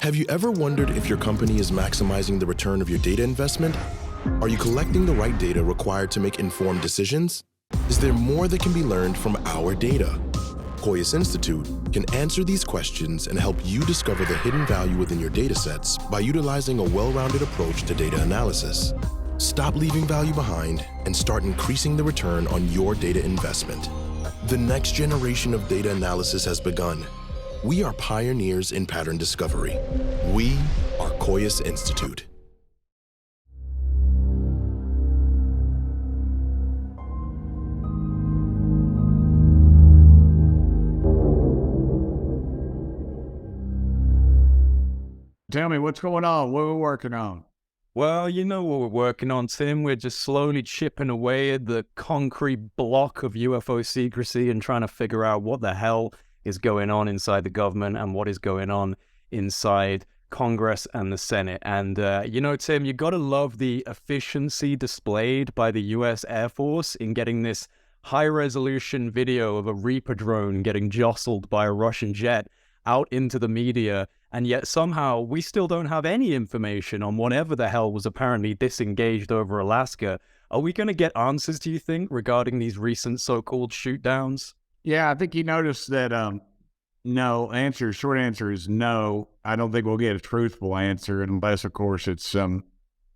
Have you ever wondered if your company is maximizing the return of your data investment? Are you collecting the right data required to make informed decisions? Is there more that can be learned from our data? Koyas Institute can answer these questions and help you discover the hidden value within your datasets by utilizing a well-rounded approach to data analysis. Stop leaving value behind and start increasing the return on your data investment. The next generation of data analysis has begun. We are pioneers in pattern discovery. We are Koyas Institute. Tell me what's going on. What we're working on? Well, you know what we're working on, Tim. We're just slowly chipping away at the concrete block of UFO secrecy and trying to figure out what the hell is going on inside the government and what is going on inside Congress and the Senate. And, Tim, you got to love the efficiency displayed by the U.S. Air Force in getting this high-resolution video of a Reaper drone getting jostled by a Russian jet out into the media. And yet somehow we still don't have any information on whatever the hell was apparently disengaged over Alaska. Are we going to get answers, do you think, regarding these recent so-called shoot-downs? Yeah, I think you noticed that no. Short answer is no. I don't think we'll get a truthful answer unless, of course, it's some,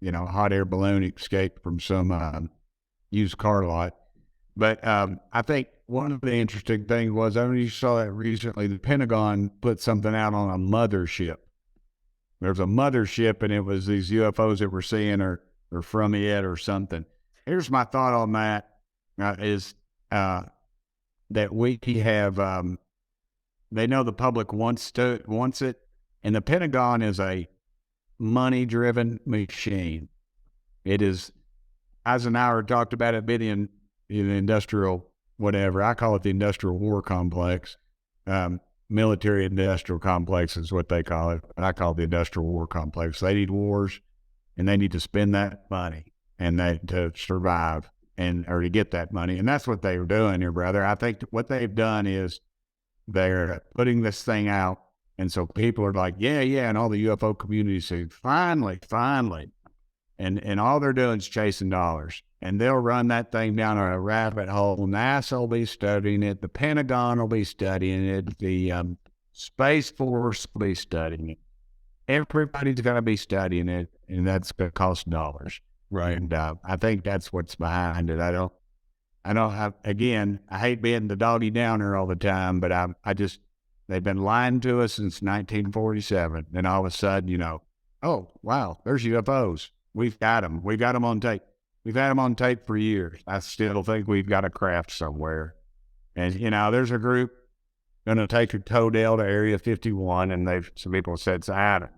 hot air balloon escape from some used car lot. But I think one of the interesting things was, I don't know if you saw that recently, the Pentagon put something out on a mothership. There's a mothership, and it was these UFOs that we're seeing are from it or something. Here's my thought on that, is that we have, they know the public wants it, and the Pentagon is a money-driven machine. It is, Eisenhower talked about it being in the industrial, whatever, I call it the industrial war complex. Military industrial complex is what they call it, but I call it the industrial war complex. They need wars, and they need to spend that money and to survive or to get that money. And that's what they were doing here, brother. I think what they've done is they're putting this thing out, and so people are like, yeah, and all the UFO community say, finally. And all they're doing is chasing dollars. And they'll run that thing down a rabbit hole. NASA will be studying it. The Pentagon will be studying it. The Space Force will be studying it. Everybody's going to be studying it, and that's going to cost dollars. Right. And I think that's what's behind it. Again, I hate being the doggy downer all the time, but they've been lying to us since 1947. And all of a sudden, oh, wow, there's UFOs. We've got them. We've got them on tape. We've had them on tape for years. I still think we've got a craft somewhere. And, there's a group going to take a toenail to Area 51, and some people said, I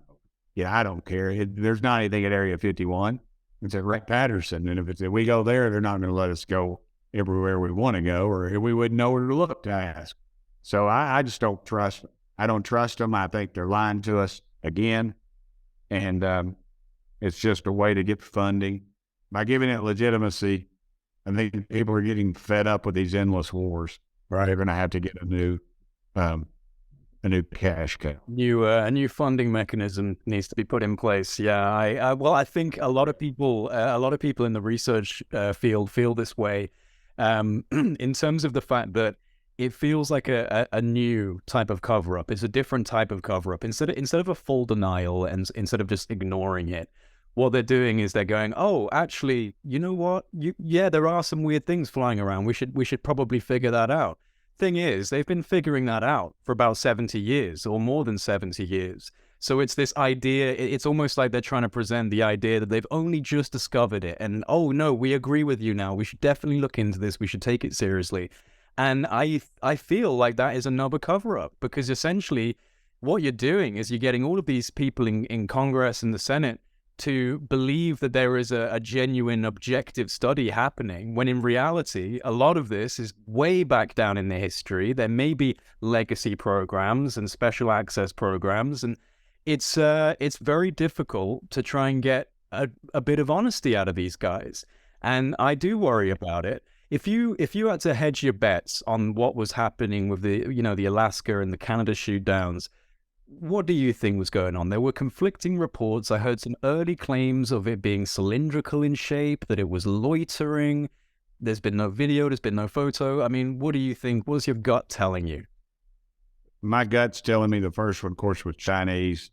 don't care. There's not anything at Area 51. It's at Rick Patterson. And if we go there, they're not going to let us go everywhere we want to go, or we wouldn't know where to look to ask. So I just don't trust them. I don't trust them. I think they're lying to us again. And it's just a way to get funding. By giving it legitimacy, I think people are getting fed up with these endless wars. Right, they're going to have to get a new cash cow. A new funding mechanism needs to be put in place. Yeah, I think a lot of people in the research field feel this way, in terms of the fact that it feels like a new type of cover-up. It's a different type of cover-up. Instead of a full denial and instead of just ignoring it, what they're doing is they're going, oh, actually, you know what? There are some weird things flying around. We should probably figure that out. Thing is, they've been figuring that out for about 70 years or more than 70 years. So it's this idea, it's almost like they're trying to present the idea that they've only just discovered it. And, oh, no, we agree with you now. We should definitely look into this. We should take it seriously. And I feel like that is another cover-up, because essentially what you're doing is you're getting all of these people in Congress and the Senate to believe that there is a genuine objective study happening, when in reality, a lot of this is way back down in the history. There may be legacy programs and special access programs, and it's very difficult to try and get a bit of honesty out of these guys. And I do worry about it. If you had to hedge your bets on what was happening with the Alaska and the Canada shoot downs, what do you think was going on? There were conflicting reports. I heard some early claims of it being cylindrical in shape, that it was loitering. There's been no video, there's been no photo. I mean, what do you think? What's your gut telling you? My gut's telling me the first one, of course, was Chinese.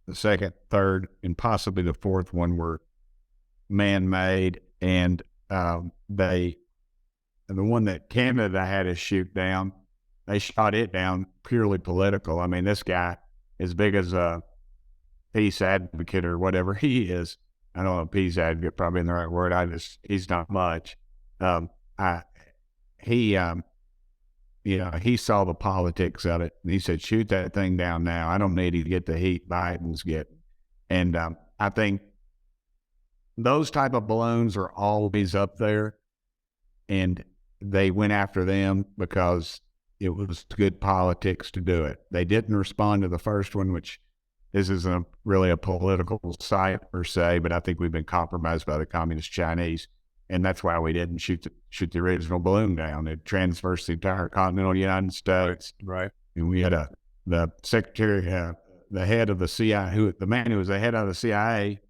The second, third, and possibly the fourth one were man-made. And the one that Canada had us shoot down, they shot it down purely political. I mean, this guy, as big as a peace advocate or whatever he is, I don't know, peace advocate probably in the right word. He's not much. He saw the politics of it. He said, shoot that thing down now. I don't need to get the heat Biden's getting. And I think those type of balloons are always up there, and they went after them because it was good politics to do it. They didn't respond to the first one, which this isn't really a political site per se, but I think we've been compromised by the communist Chinese. And that's why we didn't shoot the original balloon down. It traversed the entire continental United States. Right. And we had the secretary, the head of the CIA, the man who was the head of the CIA,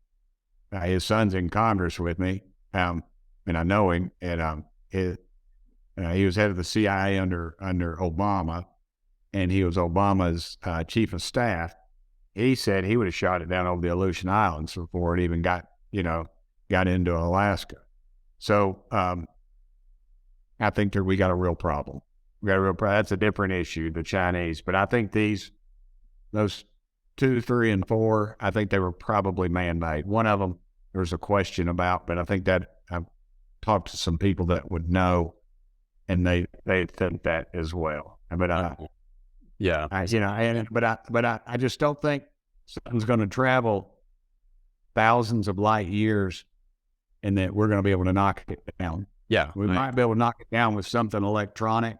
his son's in Congress with me, and I know him. And he was head of the CIA under Obama, and he was Obama's chief of staff. He said he would have shot it down over the Aleutian Islands before it even got into Alaska. So I think we got a real problem. That's a different issue, the Chinese. But I think those 2, 3, and 4, I think they were probably man-made. One of them there's a question about, but I think that I've talked to some people that would know, and they think that as well. But I just don't think something's going to travel thousands of light years and that we're going to be able to knock it down. Yeah. We might be able to knock it down with something electronic,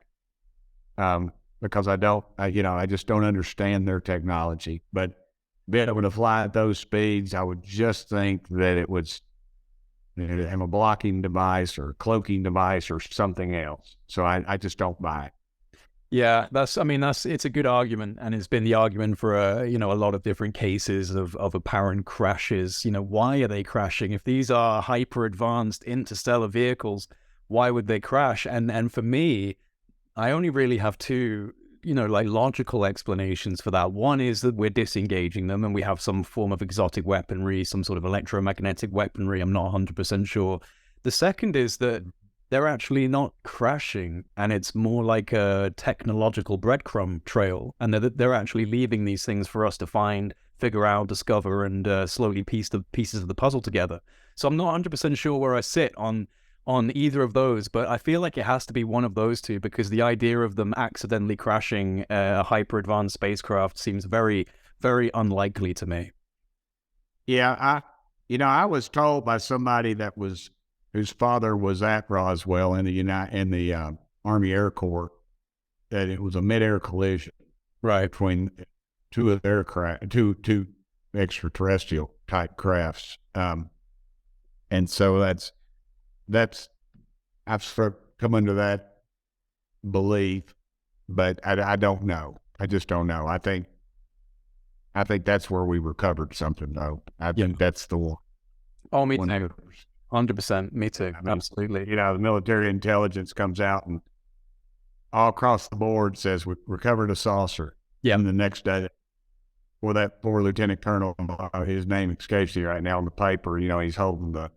because I just don't understand their technology. But being able to fly at those speeds, I would just think that it would have a blocking device or a cloaking device or something else. So I just don't buy it. Yeah, it's a good argument, and it's been the argument for a lot of different cases of apparent crashes. Why are they crashing? If these are hyper advanced interstellar vehicles, why would they crash? And for me, I only really have two, logical explanations for that. One is that we're disengaging them and we have some form of exotic weaponry, some sort of electromagnetic weaponry. I'm not 100% sure. The second is that they're actually not crashing, and it's more like a technological breadcrumb trail, and they're actually leaving these things for us to find, figure out, discover, and slowly piece the pieces of the puzzle together. So I'm not 100% sure where I sit on either of those, but I feel like it has to be one of those two, because the idea of them accidentally crashing a hyper-advanced spacecraft seems very, very unlikely to me. Yeah, I was told by somebody whose father was at Roswell in the Army Air Corps that it was a mid-air collision, right, between two extraterrestrial type crafts, and so I've sort of come under that belief, but I don't know. I just don't know. I think that's where we recovered something, though. I think that's the one. Oh, me too. 100%. Me too. Absolutely. The military intelligence comes out and all across the board says we recovered a saucer. Yeah. And the next day, that poor lieutenant colonel, his name escapes me right now on the paper. He's holding the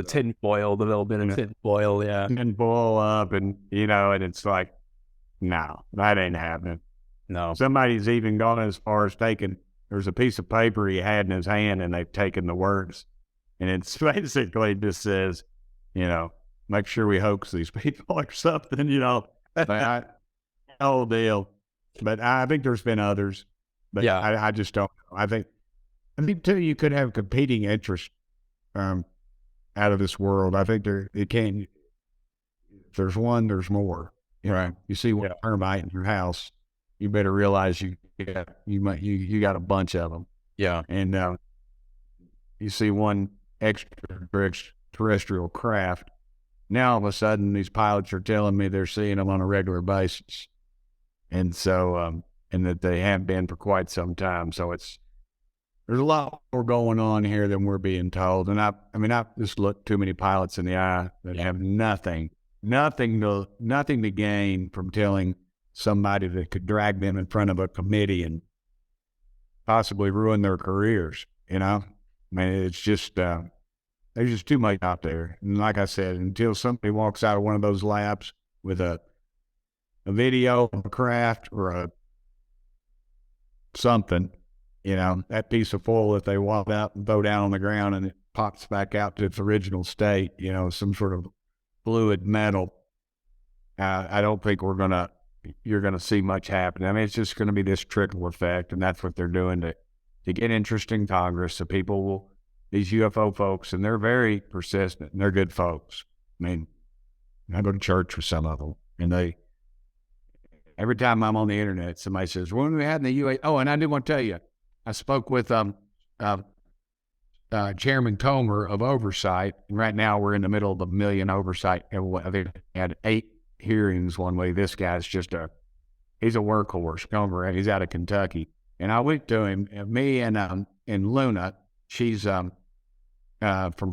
tin foil, the little bit of tin foil. Yeah. Tin foil up, and and it's like, no, that ain't happening. No. Somebody's even gone as far as there's a piece of paper he had in his hand, and they've taken the words. And it's basically just says, make sure we hoax these people or something, whole deal. But I think there's been others, but yeah. I just don't know. I think too, you could have competing interests out of this world. I think if there's one, there's more. Right. You see one termite in your house, you better realize you got a bunch of them. Yeah. And you see one extraterrestrial craft. Now all of a sudden these pilots are telling me they're seeing them on a regular basis. And so and that they have been for quite some time. So there's a lot more going on here than we're being told. And I just looked too many pilots in the eye that have nothing to gain from telling somebody that could drag them in front of a committee and possibly ruin their careers. It's just, there's just too much out there. And like I said, until somebody walks out of one of those labs with a video of a craft or something, that piece of foil that they walk out and throw down on the ground and it pops back out to its original state, some sort of fluid metal. I don't think you're going to see much happen. It's just going to be this trickle effect, and that's what they're doing to get interest in Congress. So these UFO folks, and they're very persistent, and they're good folks. I go to church with some of them, and every time I'm on the internet, somebody says, when we had in the UA, oh, and I do want to tell you, I spoke with Chairman Comer of Oversight, and right now we're in the middle of a million oversight. They had 8 hearings one way. This guy's he's a workhorse. Comer, he's out of Kentucky. And I went to him, me and Luna, she's from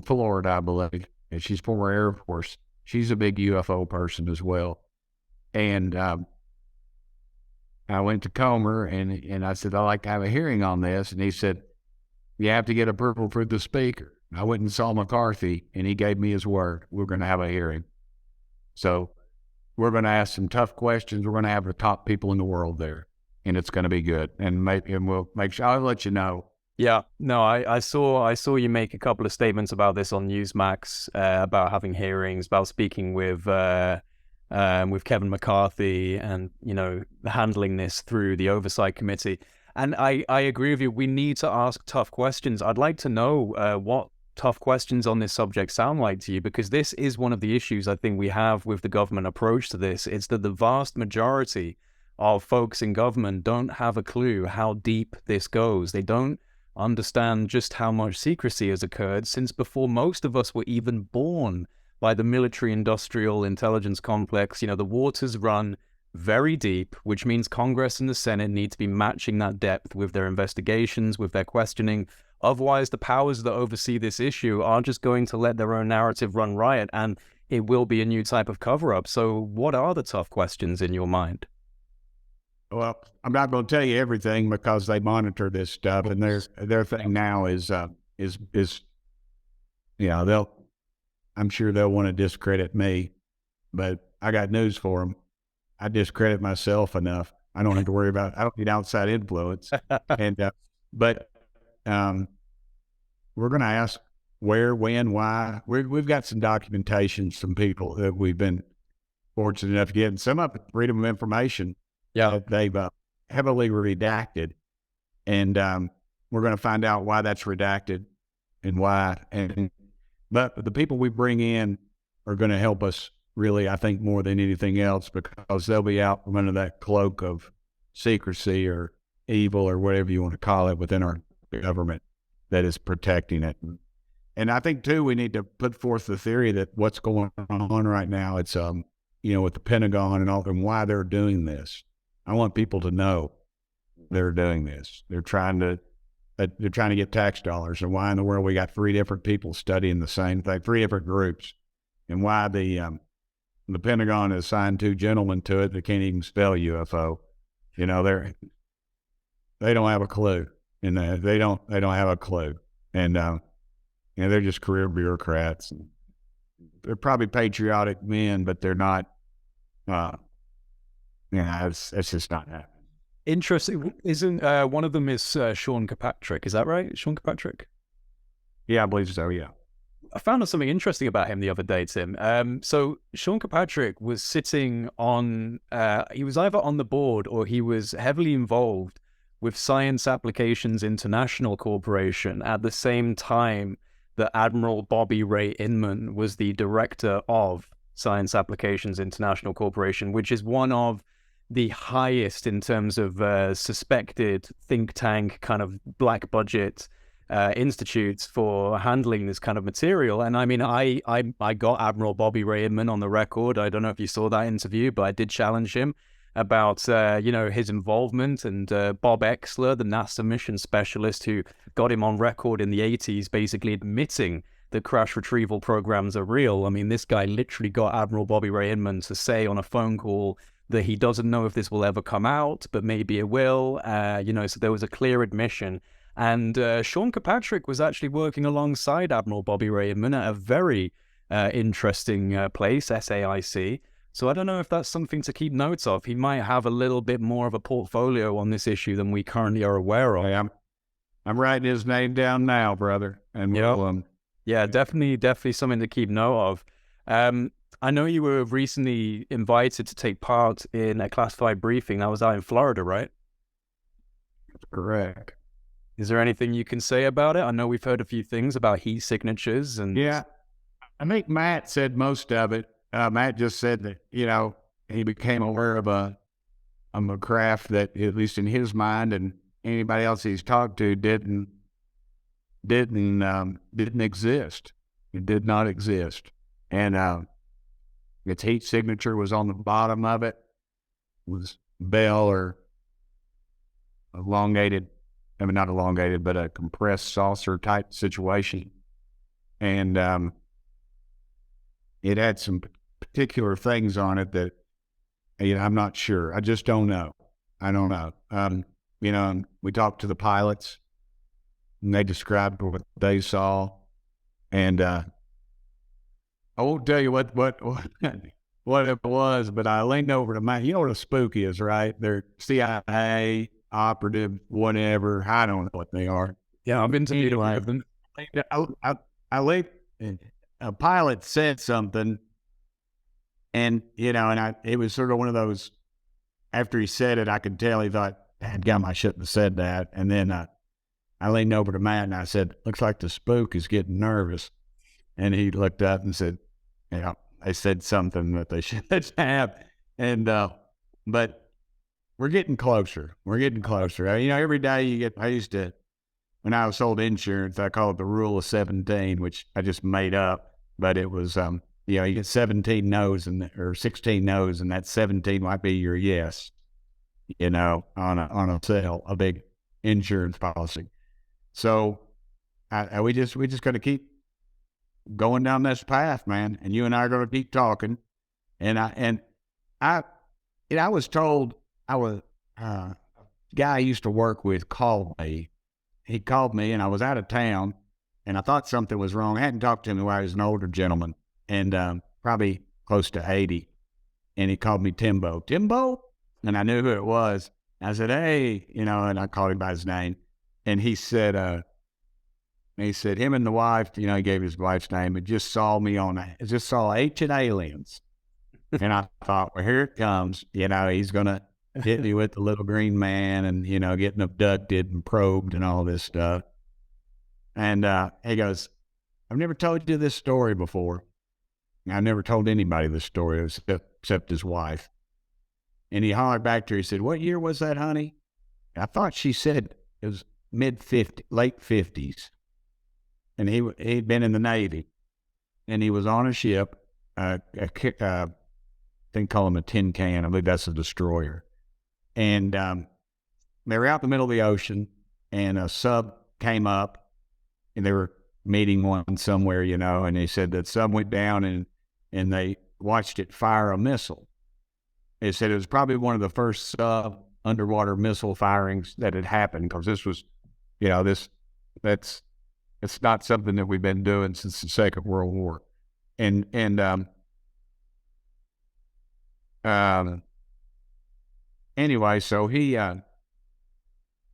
Florida, I believe, and she's former Air Force. She's a big UFO person as well. And I went to Comer and I said, I'd like to have a hearing on this. And he said, you have to get approval for the speaker. I went and saw McCarthy, and he gave me his word. We're going to have a hearing. So we're going to ask some tough questions. We're going to have the top people in the world there, and it's going to be good. And we'll make sure, I'll let you know. Yeah, no, I saw you make a couple of statements about this on Newsmax, about having hearings, about speaking with Kevin McCarthy, and handling this through the oversight committee. And I agree with you. We need to ask tough questions. I'd like to know what tough questions on this subject sound like to you, because this is one of the issues I think we have with the government approach to this. It's that the vast majority of folks in government don't have a clue how deep this goes. They don't understand just how much secrecy has occurred since before most of us were even born by the military-industrial intelligence complex. The waters run very deep, which means Congress and the Senate need to be matching that depth with their investigations, with their questioning. Otherwise, the powers that oversee this issue are just going to let their own narrative run riot, and it will be a new type of cover-up. So what are the tough questions in your mind? Well, I'm not going to tell you everything because they monitor this stuff, and their thing now is I'm sure they'll want to discredit me, but I got news for them. I discredit myself enough. I don't have to worry about, I don't need outside influence. But we're going to ask where, when, why. We've got some documentation, some people that we've been fortunate enough to get, and some of it, freedom of information. Yeah, they've heavily redacted, and we're going to find out why that's redacted and why. But the people we bring in are going to help us really, I think, more than anything else, because they'll be out from under that cloak of secrecy or evil or whatever you want to call it within our government that is protecting it. And I think too, we need to put forth the theory that what's going on right now, it's with the Pentagon and all, and why they're doing this. I want people to know they're doing this. They're trying to get tax dollars, and why in the world we got 3 different people studying the same thing, 3 different groups, and why the Pentagon has assigned 2 gentlemen to it that can't even spell UFO. They don't have a clue, and they don't have a clue, and they're just career bureaucrats. And they're probably patriotic men, but they're not. It's just not happening. Interesting. Isn't one of them is Sean Kirkpatrick? Is that right? Sean Kirkpatrick? Yeah, I believe so. Yeah. I found out something interesting about him the other day, Tim. So Sean Kirkpatrick was sitting on, he was either on the board or he was heavily involved with Science Applications International Corporation at the same time that Admiral Bobby Ray Inman was the director of Science Applications International Corporation, which is one of the highest in terms of suspected think tank kind of black budget institutes for handling this kind of material. And I mean, I got Admiral Bobby Ray Inman on the record. I don't know if you saw that interview, but I did challenge him. about, his involvement, and Bob Exler, the NASA mission specialist who got him on record in the 80s, basically admitting that crash retrieval programs are real. I mean, this guy literally got Admiral Bobby Ray Inman to say on a phone call that he doesn't know if this will ever come out, but maybe it will. So there was a clear admission. And Sean Kirkpatrick was actually working alongside Admiral Bobby Ray Inman at a very interesting place, SAIC. So I don't know if that's something to keep notes of. He might have a little bit more of a portfolio on this issue than we currently are aware of. Hey, I'm writing his name down now, brother. And we'll, yeah, definitely something to keep note of. I know you were recently invited to take part in a classified briefing. That was out in Florida, right? That's correct. Is there anything you can say about it? I know we've heard a few things about heat signatures. And yeah, I think Matt said most of it. Matt just said that, he became aware of a craft that, at least in his mind and anybody else he's talked to, didn't exist. It did not exist. And its heat signature was on the bottom of it. It was Bell or elongated, not elongated, but a compressed saucer type situation. And it had some particular things on it that, I'm not sure. I just don't know. I don't know. We talked to the pilots, and they described what they saw. And I won't tell you what it was, but I leaned over to Matt. You know what a spook is, right? They're CIA operative, whatever. I don't know what they are. Yeah, I've been to either of them. A pilot said something, and it was sort of one of those. After he said it, I could tell he thought, "Damn, I shouldn't have said that." And then I leaned over to Matt and I said, "Looks like the spook is getting nervous." And he looked up and said, "Yeah, I said something that they should have." And but we're getting closer. We're getting closer. Every day I used to, when I was sold insurance, I call it the rule of 17, which I just made up. But it was, you get 17 no's or 16 no's, and that 17 might be your yes, on a sale, a big insurance policy. So we just got to keep going down this path, man. And you and I are going to keep talking. And I was told, a guy I used to work with called me. He called me, and I was out of town, and I thought something was wrong. I hadn't talked to him while he was an older gentleman, and probably close to 80. And he called me Timbo. Timbo? And I knew who it was. I said, "Hey," and I called him by his name. And he said, him and the wife, he gave his wife's name, but just saw Ancient Aliens. And I thought, well, here it comes. He's going to hit me with the little green man and, getting abducted and probed and all this stuff. And he goes, "I've never told you this story before. I've never told anybody this story except his wife." And he hollered back to her. He said, "What year was that, honey?" I thought she said it was late 50s. And he'd been in the Navy. And he was on a ship, I think call him a tin can. I believe that's a destroyer. And they were out in the middle of the ocean, and a sub came up, and they were meeting one somewhere, and they said that sub went down and they watched it fire a missile. They said it was probably one of the first sub underwater missile firings that had happened, because this was, it's not something that we've been doing since the Second World War. And anyway, so he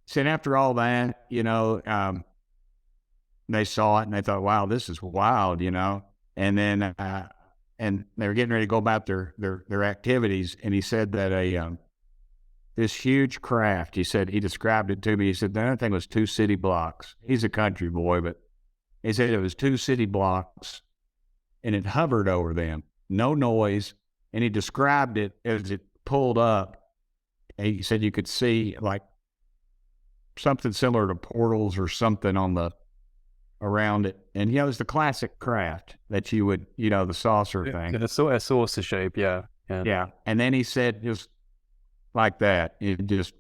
said after all that, they saw it and they thought, "Wow, this is wild," And then and they were getting ready to go about their activities. And he said that this huge craft, he described it to me. He said that thing was 2 city blocks. He's a country boy, but he said it was 2 city blocks, and it hovered over them, no noise. And he described it as it pulled up. He said you could see like something similar to portals or something around it. And, it was the classic craft that you would, the saucer thing. A saucer shape, yeah. Yeah. And then he said it was like that. It just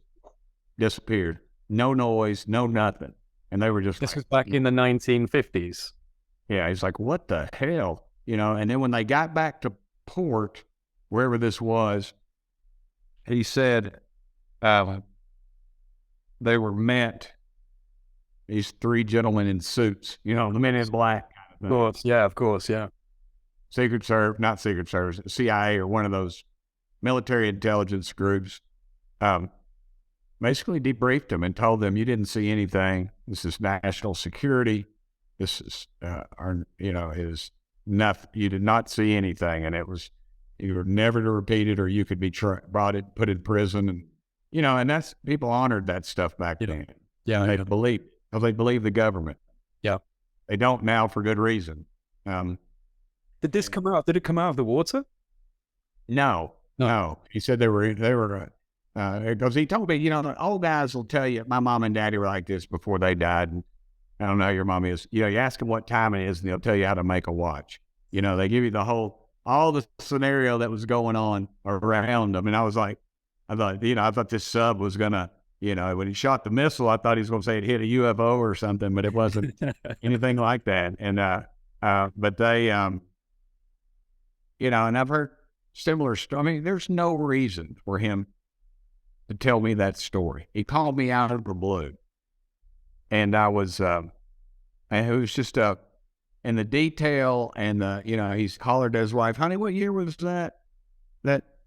disappeared. No noise, no nothing. And they were just This like, was back in the 1950s. yeah, he's like, what the hell? You know, and then when they got back to port, wherever this was, he said they were met, these three gentlemen in suits, you know, the men in black. Of course, yeah, of course, yeah. Not Secret Service, CIA or one of those military intelligence groups, basically debriefed them and told them, you didn't see anything. This is national security. This is, is nothing. You did not see anything. And it was, you were never to repeat it, or you could be put in prison. And, you know, and that's, people honored that stuff back then. Yeah. They believed the government. Yeah. They don't now for good reason. Did this come out? Did it come out of the water? No. He said they were, because he told me, you know, the old guys will tell you, my mom and daddy were like this before they died. And I don't know how your mom is. You know, you ask them what time it is and they'll tell you how to make a watch. You know, they give you all the scenario that was going on around them. And I thought this sub was going to, you know, when he shot the missile, I thought he was going to say it hit a UFO or something, but it wasn't anything like that. And, but they, you know, and I've heard similar story. I mean, there's no reason for him to tell me that story. He called me out of the blue, and I was, and it was just and the detail, and he's hollered at his wife, "Honey, what year was that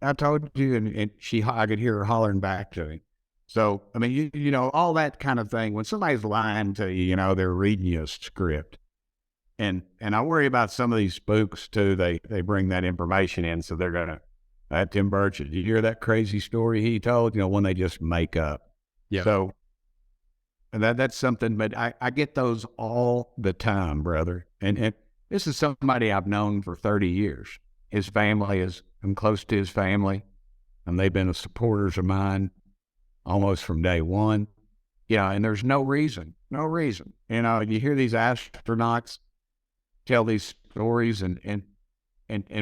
I told you?" And I could hear her hollering back to him. So I mean, you know, all that kind of thing. When somebody's lying to you, you know, they're reading you a script. And I worry about some of these spooks too. They bring that information in, so they're gonna. Tim Burchett, did you hear that crazy story he told? You know, when they just make up. Yeah. So, and that's something. But I get those all the time, brother. And this is somebody I've known for 30 years. His family I'm close to his family, and they've been supporters of mine almost from day one. Yeah, and there's no reason. You know, you hear these astronauts tell these stories, and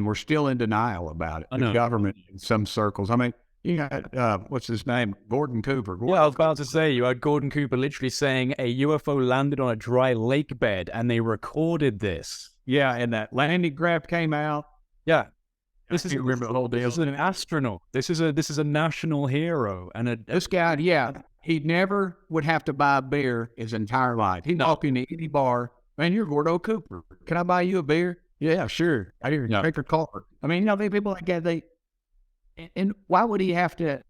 we're still in denial about it. The government in some circles. I mean, you got, what's his name? Gordon Cooper. Yeah, I was about to say, you had Gordon Cooper literally saying a UFO landed on a dry lake bed, and they recorded this. Yeah, and that landing craft came out. Yeah. This is remember the whole deal. This is an astronaut. This is a national hero. And this guy, he never would have to buy a beer his entire life. He'd walk into any bar. Man, you're Gordo Cooper. Can I buy you a beer? Yeah, sure. I hear you take a car. I mean, you know, people like that, and why would he have to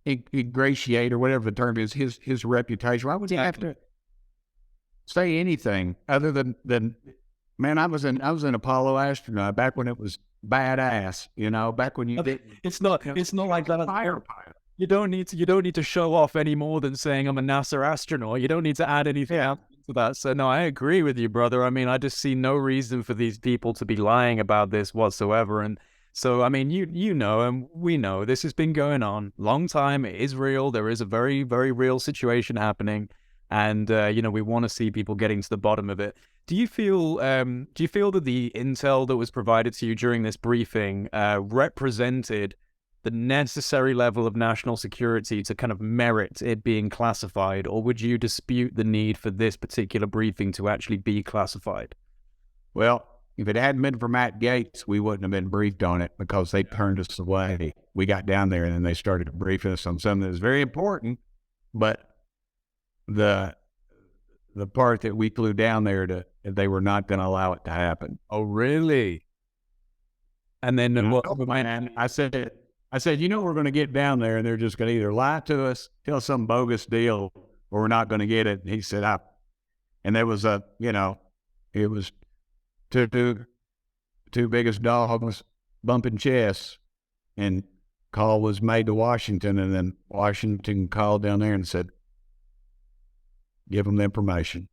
ingratiate, or whatever the term is, his reputation? Why would he have to say anything other than man, I was an Apollo astronaut back when it was badass, you know, back when you did. It's not like that. Fire pilot. You don't need to show off any more than saying I'm a NASA astronaut. You don't need to add anything else to that. So no, I agree with you, brother. I mean, I just see no reason for these people to be lying about this whatsoever. And so, I mean, you know, and we know this has been going on long time. It is real. There is a very, very real situation happening. And, you know, we want to see people getting to the bottom of it. Do you feel that the intel that was provided to you during this briefing represented the necessary level of national security to kind of merit it being classified, or would you dispute the need for this particular briefing to actually be classified? Well, if it hadn't been for Matt Gaetz, we wouldn't have been briefed on it, because they turned us away. We got down there and then they started briefing us on something that was very important, but the part that we flew down there they were not going to allow it to happen. Oh, really? And then I said, you know, we're going to get down there and they're just going to either lie to us, tell some bogus deal, or we're not going to get it. And he said, and there was it was two biggest dogs bumping chests, and call was made to Washington, and then Washington called down there and said, give them the information.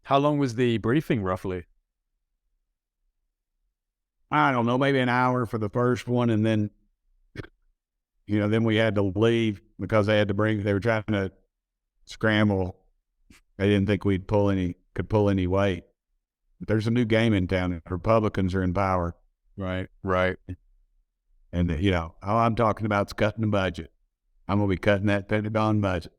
How long was the briefing roughly? I don't know, maybe an hour for the first one, and then, you know, then we had to leave because they were trying to scramble. They didn't think could pull any weight. But there's a new game in town. Republicans are in power. Right. And, you know, all I'm talking about is cutting the budget. I'm going to be cutting that Pentagon budget.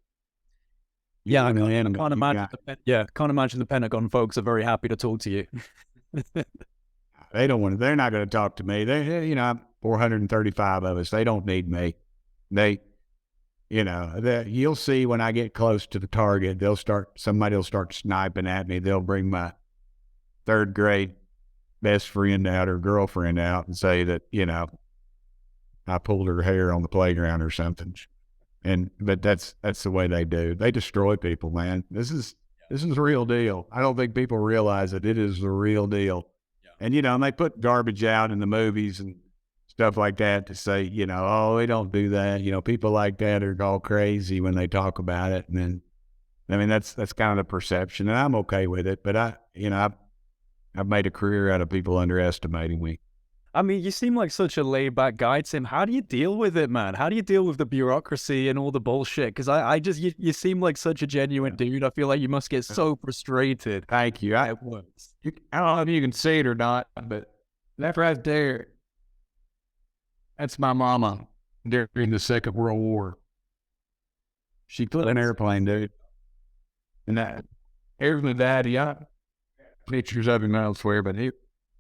Yeah, I can't imagine. Can't imagine the Pentagon folks are very happy to talk to you. They don't want to. They're not going to talk to me. I'm 435 of us. They don't need me. You'll see when I get close to the target, somebody will start sniping at me. They'll bring my third grade best friend out or girlfriend out and say that, I pulled her hair on the playground or something. But that's the way they do. They destroy people, man. This is the real deal. I don't think people realize that it is the real deal. Yeah. And, they put garbage out in the movies and stuff like that to say, oh, they don't do that. People like that are all crazy when they talk about it. And then, that's kind of the perception, and I'm okay with it. But I've made a career out of people underestimating me. I mean, you seem like such a laid-back guy, Tim. How do you deal with it, man? How do you deal with the bureaucracy and all the bullshit? Because you seem like such a genuine dude. I feel like you must get so frustrated. Thank you. I don't know if you can see it or not, but that right there, that's my mama during the Second World War. She flew an airplane, dude. And here's my daddy. I pictures of him elsewhere, but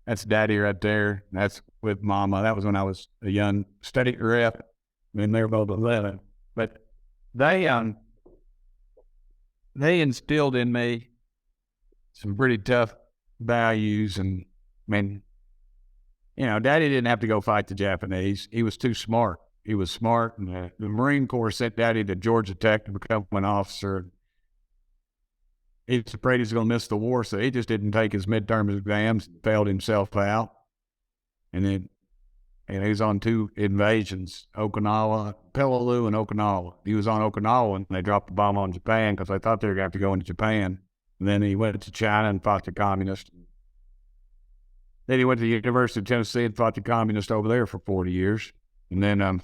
that's daddy right there. That's with mama. That was when I was a young study rep. And they were both 11. But they instilled in me some pretty tough values. And daddy didn't have to go fight the Japanese. He was too smart. He was smart. And the Marine Corps sent daddy to Georgia Tech to become an officer. He was afraid he was going to miss the war, so he just didn't take his midterm exams and failed himself out. And he was on 2 invasions, Okinawa, Peleliu and Okinawa. He was on Okinawa and they dropped the bomb on Japan because they thought they were going to have to go into Japan. And then he went to China and fought the communists. Then he went to the University of Tennessee and fought the communists over there for 40 years. And then, of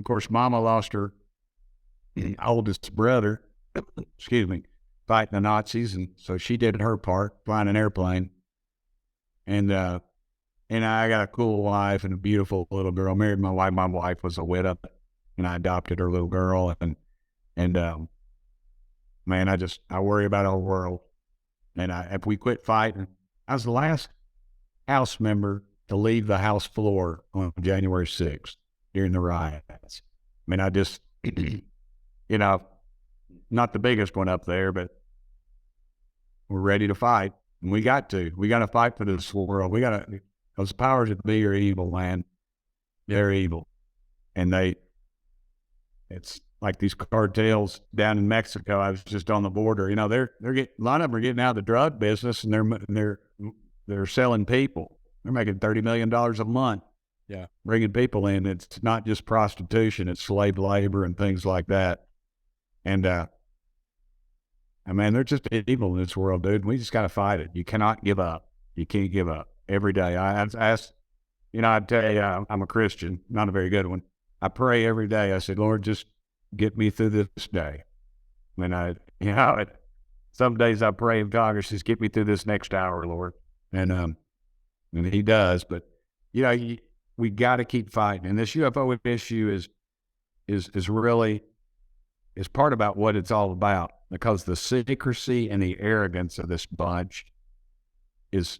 course, Mama lost her oldest brother, fighting the Nazis, and so she did her part, flying an airplane. And I got a cool wife and a beautiful little girl. Married my wife. My wife was a widow, and I adopted her little girl. And man, I worry about our world. And if we quit fighting, I was the last House member to leave the House floor on January 6th during the riots. I mean, I just, not the biggest one up there, but we're ready to fight. And we got to fight for this world. Those powers that be are evil, man. They're evil. And it's like these cartels down in Mexico. I was just on the border. They're getting, a lot of them are getting out of the drug business, and they're selling people. They're making $30 million a month. Yeah. Bringing people in. It's not just prostitution, it's slave labor and things like that. And, they're just evil in this world, dude. We just got to fight it. You cannot give up. You can't give up. Every day. I tell you, I'm a Christian, not a very good one. I pray every day. I said, Lord, just get me through this day. And some days I pray in Congress, just get me through this next hour, Lord. And he does. But, we got to keep fighting. And this UFO issue is really part about what it's all about, because the secrecy and the arrogance of this bunch is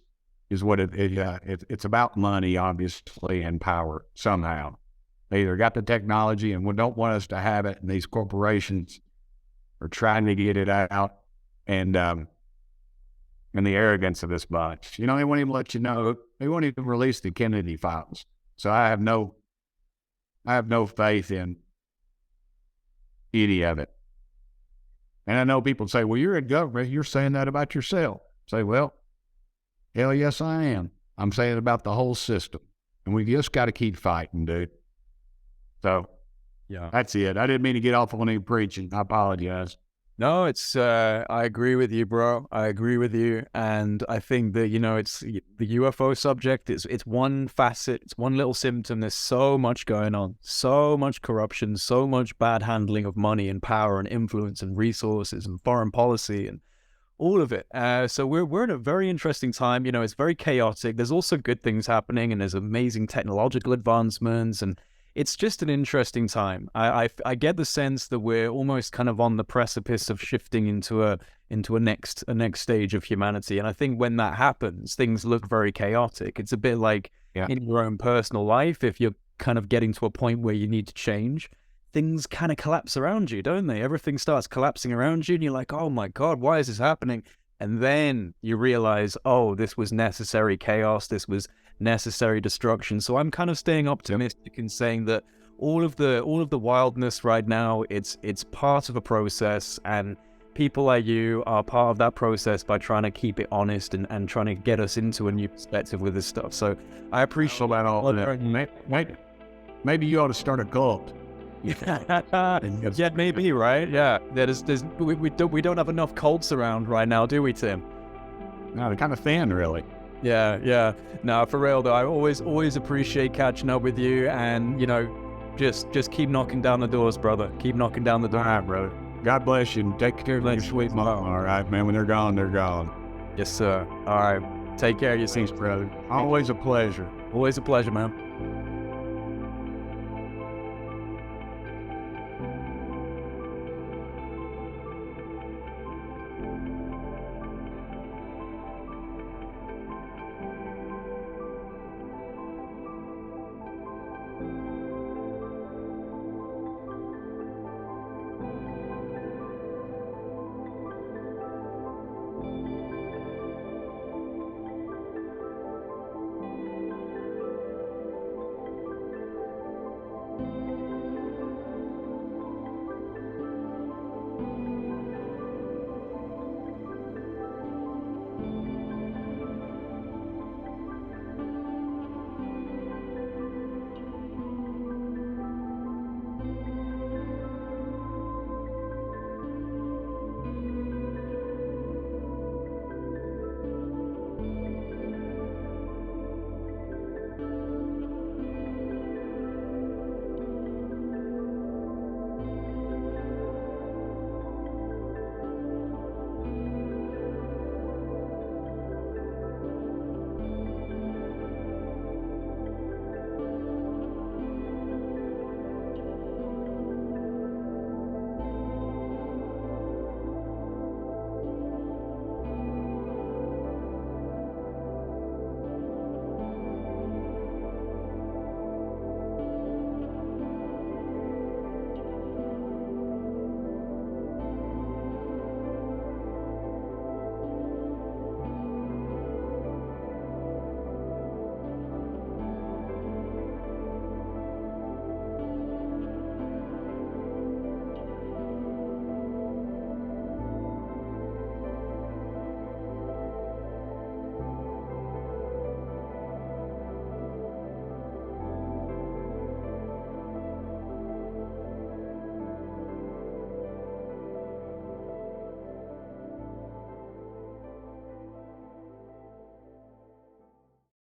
what it's about. Money, obviously, and power somehow. They either got the technology and don't want us to have it, and these corporations are trying to get it out, and the arrogance of this bunch. They won't even let you know. They won't even release the Kennedy files. So I have no faith in any of it. And I know people say, well, you're in government, you're saying that about yourself. Say, well, hell yes, I am. I'm saying it about the whole system. And we just got to keep fighting, dude. So, yeah, that's it. I didn't mean to get off on any preaching. I apologize. No, I agree with you, bro. I agree with you. And I think that, it's the UFO subject. It's one facet. It's one little symptom. There's so much going on, so much corruption, so much bad handling of money and power and influence and resources and foreign policy and all of it. So we're in a very interesting time. It's very chaotic. There's also good things happening, and there's amazing technological advancements, and it's just an interesting time. I get the sense that we're almost kind of on the precipice of shifting into a next stage of humanity. And I think when that happens, things look very chaotic. It's a bit like in your own personal life, if you're kind of getting to a point where you need to change, things kind of collapse around you, don't they? Everything starts collapsing around you and you're like, oh my God, why is this happening? And then you realize, oh, this was necessary chaos. This was necessary destruction. So I'm kind of staying optimistic in saying that all of the wildness right now, it's part of a process, and people like you are part of that process by trying to keep it honest and trying to get us into a new perspective with this stuff. So I appreciate that all. Maybe you ought to start a cult. Yeah, maybe, right? Yeah, we don't have enough cults around right now, do we, Tim? No, they're kind of thin, really. Yeah. No, for real though, I always appreciate catching up with you, and just keep knocking down the doors, brother. Keep knocking down the door. All right, brother. God bless you, and take care of your sweet mom. All right, man. When they're gone, they're gone. Yes, sir. All right. Take care of yourself, Thanks, brother. Always a pleasure. Always a pleasure, man.